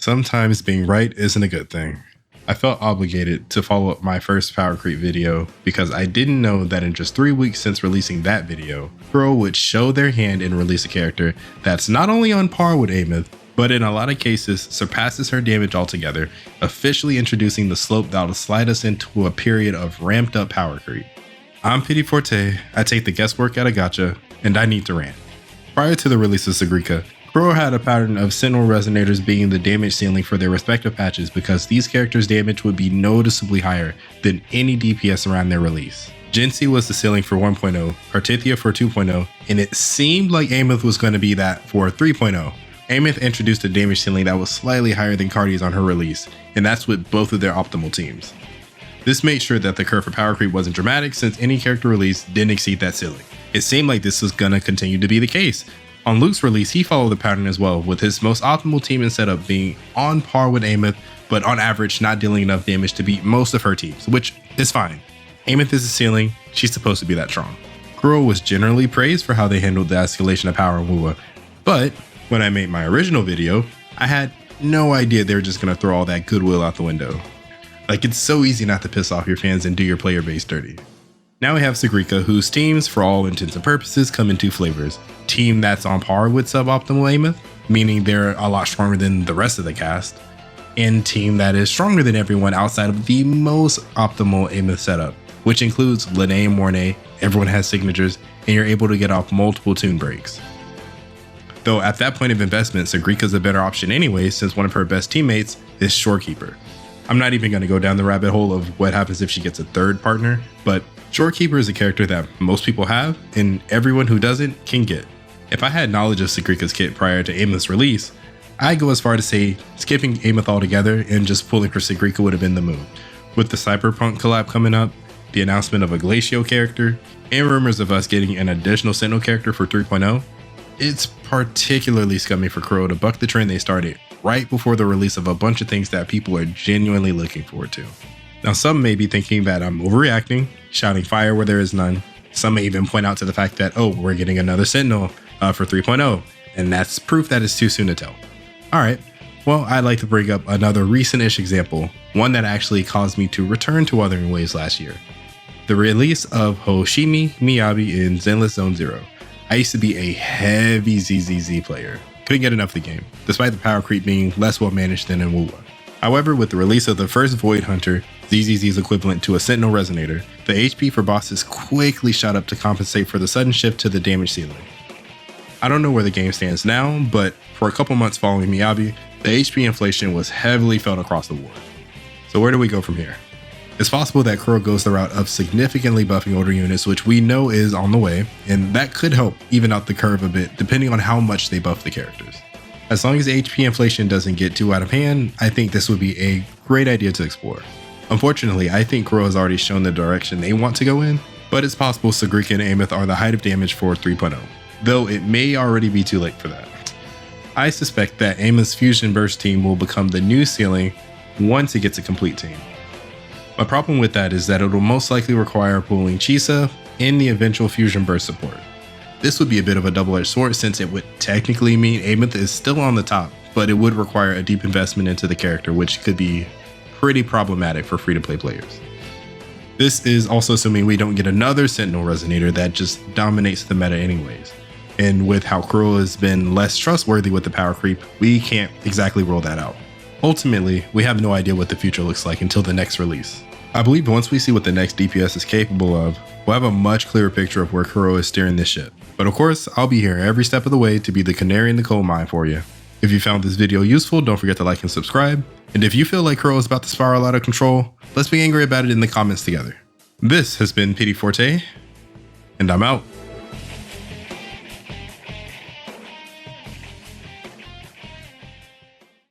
Sometimes being right isn't a good thing. I felt obligated to follow up my first Powercreep video because I didn't know that in just 3 weeks since releasing that video, Kuro would show their hand and release a character that's not only on par with Ameth, but in a lot of cases surpasses her damage altogether, officially introducing the slope that'll slide us into a period of ramped up power creep. I'm Pity Forte, I take the guesswork at a gacha, and I need to rant. Prior to the release of Sigrika, Kuro had a pattern of Sentinel Resonators being the damage ceiling for their respective patches because these characters' damage would be noticeably higher than any DPS around their release. Gensi was the ceiling for 1.0, Cartithia for 2.0, and it seemed like Ameth was going to be that for 3.0. Ameth introduced a damage ceiling that was slightly higher than Carti's on her release, and that's with both of their optimal teams. This made sure that the curve for power creep wasn't dramatic since any character release didn't exceed that ceiling. It seemed like this was going to continue to be the case. On Luke's release, he followed the pattern as well, with his most optimal team and setup being on par with Ameth, but on average not dealing enough damage to beat most of her teams, which is fine. Ameth is the ceiling, she's supposed to be that strong. Kuro was generally praised for how they handled the escalation of power in Wuwa, but when I made my original video, I had no idea they were just going to throw all that goodwill out the window. Like, it's so easy not to piss off your fans and do your player base dirty. Now we have Sigrika, whose teams, for all intents and purposes, come in two flavors. Team that's on par with suboptimal Ameth, meaning they're a lot stronger than the rest of the cast, and team that is stronger than everyone outside of the most optimal Ameth setup, which includes Lene and Mornay, everyone has signatures, and you're able to get off multiple tune breaks. Though at that point of investment, Sigrika's a better option anyway, since one of her best teammates is Shorekeeper. I'm not even going to go down the rabbit hole of what happens if she gets a third partner, but Shorekeeper is a character that most people have, and everyone who doesn't can get. If I had knowledge of Sigrika's kit prior to Ameth's release, I'd go as far to say skipping Ameth altogether and just pulling for Sigrika would have been the move. With the Cyberpunk collab coming up, the announcement of a Glacio character, and rumors of us getting an additional Sentinel character for 3.0, it's particularly scummy for Kuro to buck the trend they started right before the release of a bunch of things that people are genuinely looking forward to. Now, some may be thinking that I'm overreacting, shouting fire where there is none. Some may even point out to the fact that, oh, we're getting another Sentinel for 3.0, and that's proof that it's too soon to tell. Alright, well, I'd like to bring up another recent-ish example, one that actually caused me to return to Wuthering Waves last year. The release of Hoshimi Miyabi in Zenless Zone Zero. I used to be a heavy ZZZ player. Couldn't get enough of the game, despite the power creep being less well managed than in Wuwa. However, with the release of the first Void Hunter, ZZZ's equivalent to a Sentinel Resonator, the HP for bosses quickly shot up to compensate for the sudden shift to the damage ceiling. I don't know where the game stands now, but for a couple months following Miyabi, the HP inflation was heavily felt across the board. So where do we go from here? It's possible that Kuro goes the route of significantly buffing older units, which we know is on the way, and that could help even out the curve a bit depending on how much they buff the characters. As long as HP inflation doesn't get too out of hand, I think this would be a great idea to explore. Unfortunately, I think Kuro has already shown the direction they want to go in, but it's possible Sigrika and Ameth are the height of damage for 3.0, though it may already be too late for that. I suspect that Ameth's Fusion Burst team will become the new ceiling once it gets a complete team. My problem with that is that it will most likely require pulling Chisa and the eventual Fusion Burst support. This would be a bit of a double-edged sword since it would technically mean Ameth is still on the top, but it would require a deep investment into the character, which could be pretty problematic for free-to-play players. This is also assuming we don't get another Sentinel Resonator that just dominates the meta anyways. And with how Kuro has been less trustworthy with the power creep, we can't exactly rule that out. Ultimately, we have no idea what the future looks like until the next release. I believe once we see what the next DPS is capable of, we'll have a much clearer picture of where Kuro is steering this ship. But of course, I'll be here every step of the way to be the canary in the coal mine for you. If you found this video useful, don't forget to like and subscribe. And if you feel like Kuro is about to spiral out of control, let's be angry about it in the comments together. This has been Pity Forte, and I'm out.